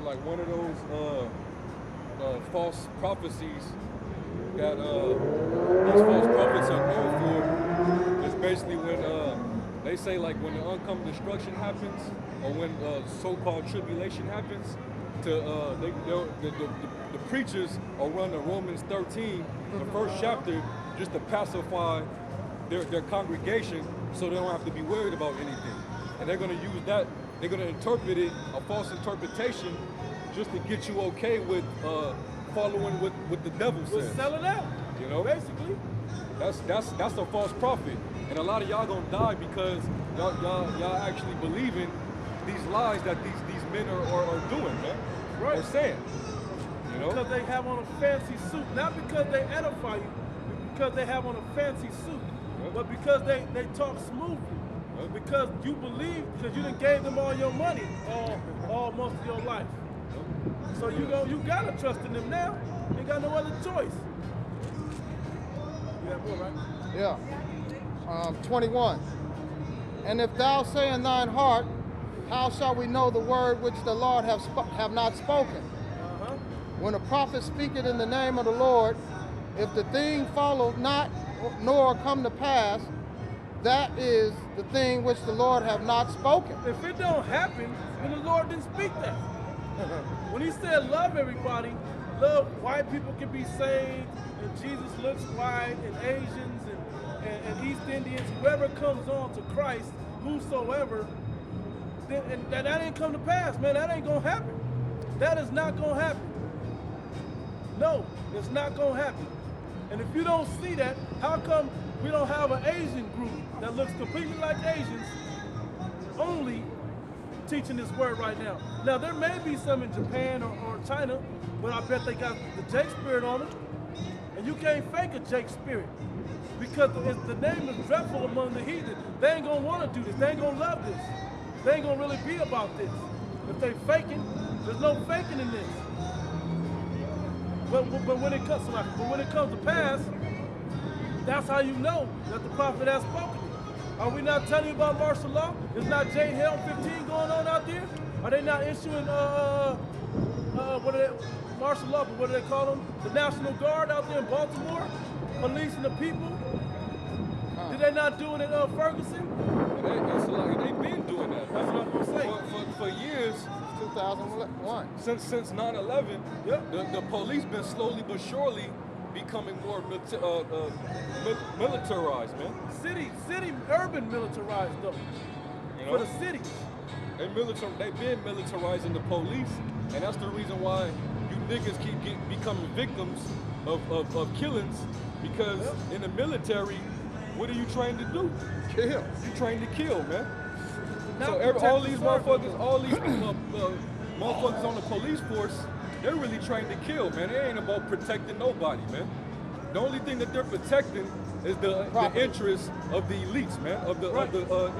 like one of those false prophecies that these false prophets are known for is basically when they say like when the oncoming destruction happens or when so-called tribulation happens, the preachers will run to Romans 13, the first chapter, just to pacify their congregation so they don't have to be worried about anything. And they're going to use that, they're going to interpret it, a false interpretation, just to get you okay with following what the devil says. We're selling out, you know? Basically. That's a false prophet. And a lot of y'all gonna die because y'all actually believing these lies that these men are doing, man. Right. Or saying. You know? Because they have on a fancy suit. Not because they edify you, because they have on a fancy suit. Yep. But because they talk smoothly. Yep. Because you believe, because you done gave them all your money all most of your life. Yep. So you gotta trust in them now. You ain't got no other choice. You have more, right? Yeah. 21. And if thou say in thine heart, how shall we know the word which the Lord have not spoken? When a prophet speaketh in the name of the Lord, if the thing follow not, nor come to pass, that is the thing which the Lord have not spoken. If it don't happen, then the Lord didn't speak that. When he said love everybody, love white people can be saved, and Jesus looks white, and Asians, and East Indians, whoever comes on to Christ, whosoever, then, and that ain't come to pass, man. That ain't gonna happen. That is not gonna happen. No, it's not gonna happen. And if you don't see that, how come we don't have an Asian group that looks completely like Asians only teaching this word right now? Now, there may be some in Japan or China, but I bet they got the Jake spirit on them. And you can't fake a Jake spirit because the name is dreadful among the heathen. They ain't gonna want to do this. They ain't gonna love this. They ain't gonna really be about this. If they faking, there's no faking in this. But when it comes to pass, that's how you know that the prophet has spoken. Are we not telling you about martial law? Is not J Hell 15 going on out there? Are they not issuing martial law? But what do they call them? The National Guard out there in Baltimore, policing the people. Did they not do it in Ferguson? They've been doing that. That's what I'm gonna say. For years. 2001. Since 9/11, yep. the police been slowly but surely becoming more militarized, man. Urban militarized though. You know? For the cities. They've been militarizing the police, and that's the reason why you niggas keep becoming victims of killings, because in the military, what are you trained to do? Kill. You trained to kill, man. So all these motherfuckers on the police force, they're really trained to kill, man. It ain't about protecting nobody, man. The only thing that they're protecting is the interests of the elites, man, of the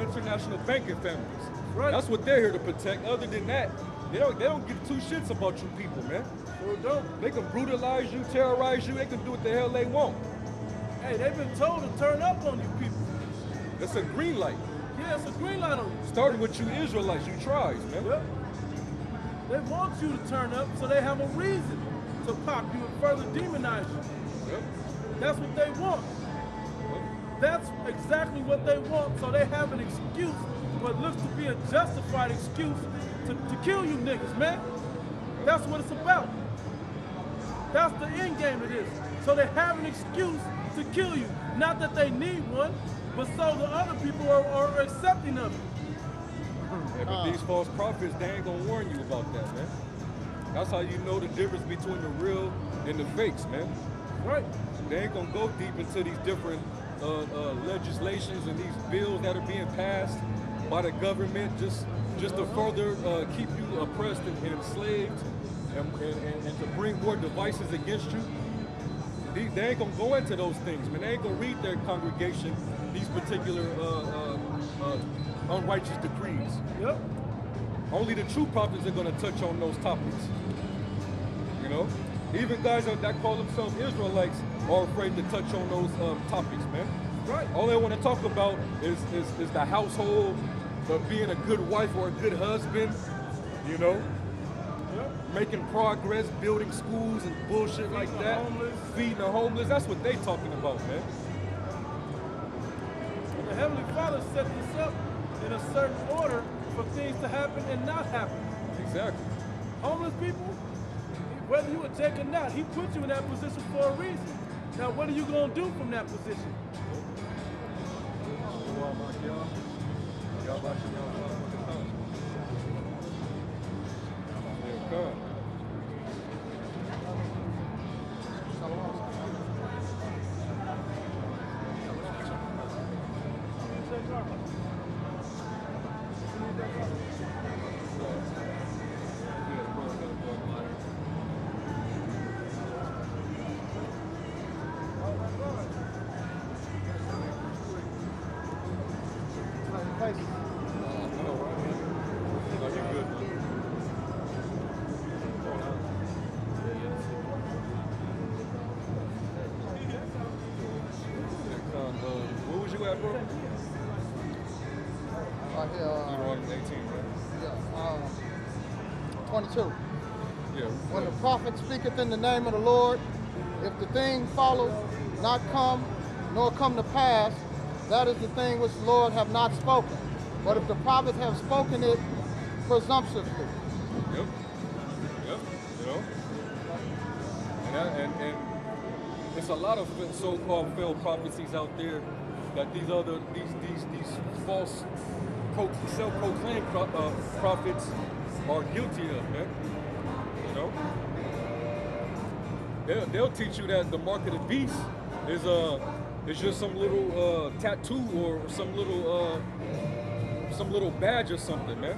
international banking families. Right. That's what they're here to protect. Other than that, they don't give two shits about you people, man. Sure don't. They can brutalize you, terrorize you. They can do what the hell they want. Hey, they've been told to turn up on you people. It's a green light. Yeah, it's a green light on you. Starting with you Israelites, you tribes, man. Yep. They want you to turn up so they have a reason to pop you and further demonize you. Yep. That's what they want. That's exactly what they want, so they have an excuse, what looks to be a justified excuse to kill you niggas, man. That's what it's about. That's the end game of this. So they have an excuse to kill you. Not that they need one, but so the other people are accepting of it. Yeah, but these false prophets, they ain't gonna warn you about that, man. That's how you know the difference between the real and the fakes, man. Right. They ain't gonna go deep into these different legislations and these bills that are being passed by the government just to further keep you oppressed and enslaved and to bring more devices against you. They ain't gonna go into those things, man. They ain't gonna read their congregation these particular unrighteous decrees. Yep. Only the true prophets are gonna touch on those topics. You know? Even guys that call themselves Israelites are afraid to touch on those topics, man. Right. All they want to talk about is the household, being a good wife or a good husband, you know? Yep. making progress, building schools and bullshit like that, feeding the homeless. That's what they talking about, man. And the Heavenly Father set this up in a certain order for things to happen and not happen. Exactly. Homeless people, whether you would take or not, he put you in that position for a reason. Now, what are you going to do from that position? Where was you at, bro? Right here, You were on 18, right? yeah, 22. Yeah. When the prophet speaketh in the name of the Lord, if the thing follow not come, nor come to pass, that is the thing which the Lord have not spoken. But if the prophet have spoken it presumptuously. Yep. Yep. You know? And it's a lot of so-called failed prophecies out there that these false self-proclaimed prophets are guilty of, man. You know? They'll teach you that the mark of the beast is just some little tattoo or some little badge or something, man.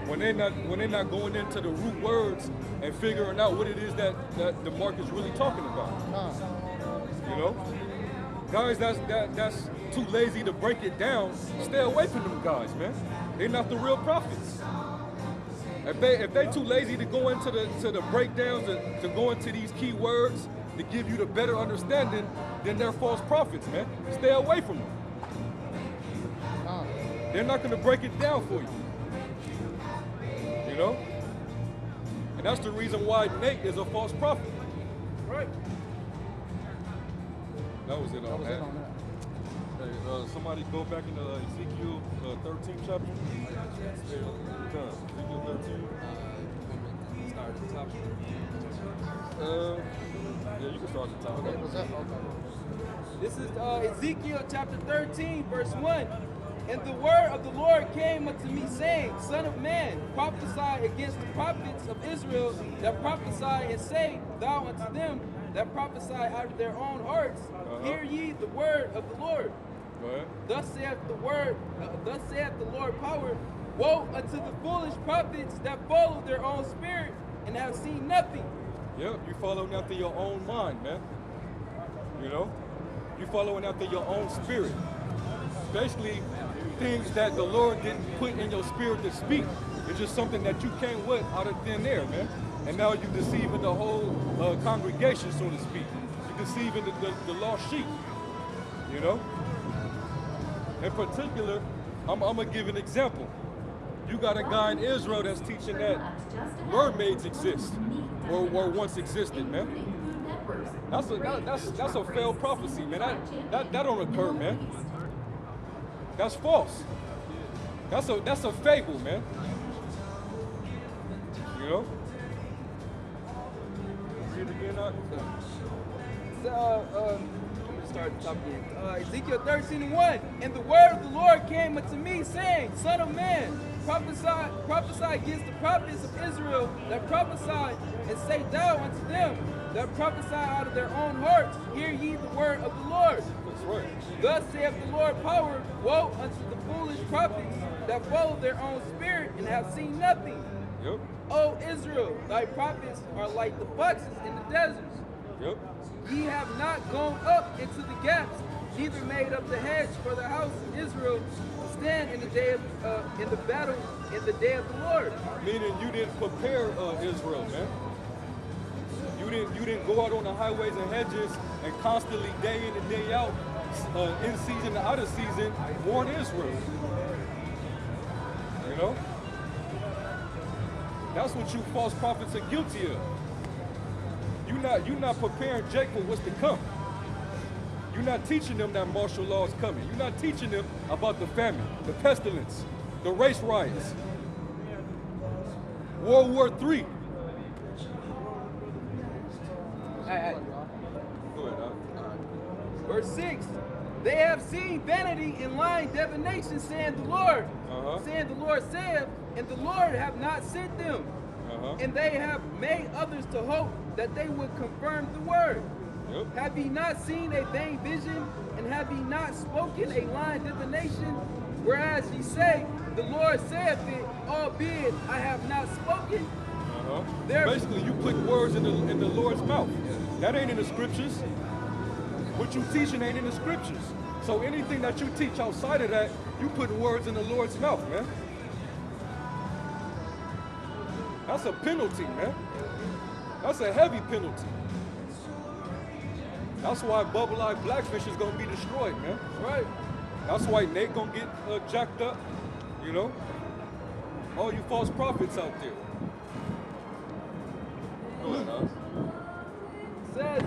When they're not going into the root words and figuring out what it is that the mark is really talking about. You know? Guys that's too lazy to break it down, stay away from them guys, man. They're not the real prophets. If they too lazy to go into the breakdowns, to go into these key words to give you the better understanding, then they're false prophets, man. Stay away from them. They're not going to break it down for you. You know? And that's the reason why Nate is a false prophet. Right. That was it on that. Hey, somebody go back into Ezekiel 13 chapter. Ezekiel 13. Start at the top. Yeah, you can start at the top. Okay, was that? Okay. This is Ezekiel chapter 13, verse 1. And the word of the Lord came unto me, saying, Son of man, prophesy against the prophets of Israel that prophesy, and say thou unto them that prophesy out of their own hearts, Hear ye the word of the Lord. Go ahead. Thus saith the Lord power, woe unto the foolish prophets that follow their own spirit and have seen nothing. Yep, you following after your own mind, man. You know? You following after your own spirit. Basically, things that the Lord didn't put in your spirit to speak. It's just something that you came with out of thin air, man. And now you're deceiving the whole congregation, so to speak. You're deceiving the lost sheep, you know? In particular, I'm gonna give an example. You got a guy in Israel that's teaching that mermaids exist, or once existed, man. That's a failed prophecy, man. That don't occur, man. That's false. That's a fable, man. You know? Read it again, Start at the top again. Ezekiel 13:1. And the word of the Lord came unto me, saying, Son of man, prophesy against the prophets of Israel that prophesy, and say thou unto them that prophesy out of their own hearts, Hear ye the word of the Lord. That's right. Thus saith the Lord power, woe unto the foolish prophets that follow their own spirit and have seen nothing. Yep. O Israel, thy prophets are like the foxes in the deserts. Yep. Ye have not gone up into the gaps, neither made up the hedge for the house of Israel to stand in the day of in the battle in the day of the Lord. Meaning you didn't prepare Israel, man. You didn't go out on the highways and hedges and constantly day in and day out, in season and out of season, warn Israel. You know? That's what you false prophets are guilty of. You're not preparing Jake for what's to come. You're not teaching them that martial law is coming. You're not teaching them about the famine, the pestilence, the race riots, World War III. Hey. Go ahead, Verse 6. They have seen vanity and lying divination, saying the Lord. Saying the Lord saith, and the Lord have not sent them. And they have made others to hope that they would confirm the word. Yep. Have ye not seen a vain vision, and have ye not spoken a lying divination? Whereas ye say, the Lord saith it, albeit I have not spoken. Basically, you put words in the Lord's mouth. That ain't in the scriptures. What you teaching ain't in the scriptures. So anything that you teach outside of that, you put words in the Lord's mouth, man. That's a penalty, man. That's a heavy penalty. That's why bubble-eyed blackfish is gonna be destroyed, man. Right. That's why Nate gonna get jacked up, you know? All you false prophets out there. Go ahead, huh? Says,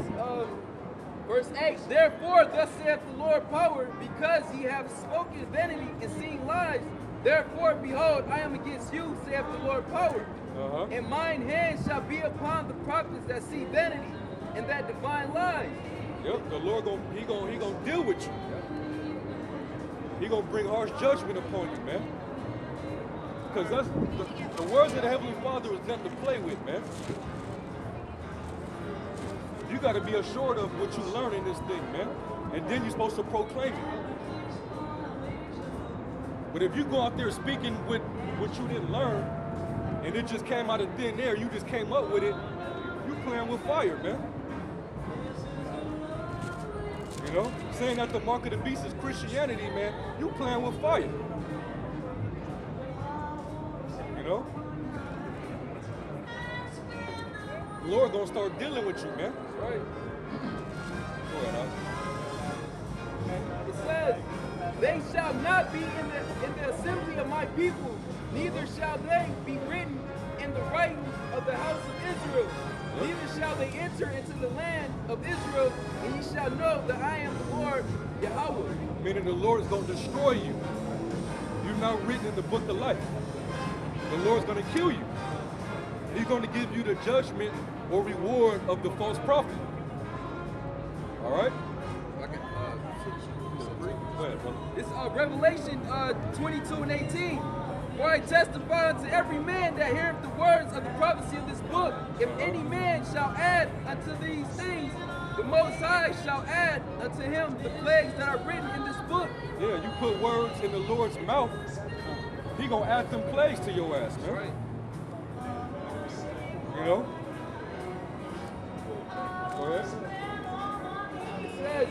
verse 8, therefore thus saith the Lord power, because ye have spoken vanity and seen lies, therefore behold, I am against you, saith the Lord power. And mine hand shall be upon the prophets that see vanity and that divine lies. Yep, the Lord he gonna deal with you. He gonna bring harsh judgment upon you, man. Because that's the words of the Heavenly Father is nothing to play with, man. You got to be assured of what you learn in this thing, man. And then you're supposed to proclaim it. But if you go out there speaking with what you didn't learn, and it just came out of thin air, you just came up with it, you playing with fire, man. You know? Saying that the mark of the beast is Christianity, man, you playing with fire. You know? The Lord gonna start dealing with you, man. Right. Go ahead, It says, they shall not be in the assembly of my people, neither shall they be written in the writings of the house of Israel. Neither shall they enter into the land of Israel, and ye shall know that I am the Lord Yahweh. Meaning the Lord is gonna destroy you. You're not written in the book of life. The Lord's gonna kill you. He's gonna give you the judgment or reward of the false prophet. All right? Okay. Go ahead, brother. It's Revelation 22 and 18. For I testify unto every man that heareth the words of the prophecy of this book. If any man shall add unto these things, the Most High shall add unto him the plagues that are written in this book. Yeah, you put words in the Lord's mouth, he gonna add them plagues to your ass, man. Right. You know? Go ahead. It says,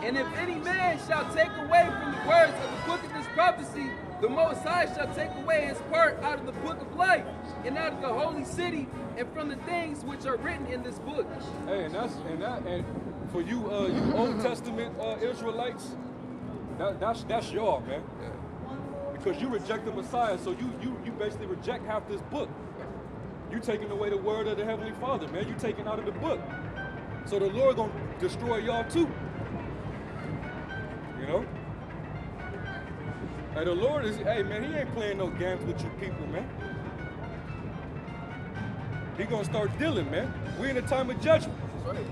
and if any man shall take away from the words of the book of this prophecy, the Most High shall take away his part out of the book of life, and out of the holy city, and from the things which are written in this book. Hey, and for you, you Old Testament Israelites, that's y'all, man. Because you reject the Messiah, so you basically reject half this book. You taking away the word of the Heavenly Father, man. You taking out of the book. So the Lord gonna destroy y'all too. You know? Hey, the Lord is, hey man, he ain't playing no games with you people, man. He gonna start dealing, man. We in a time of judgment. That's right.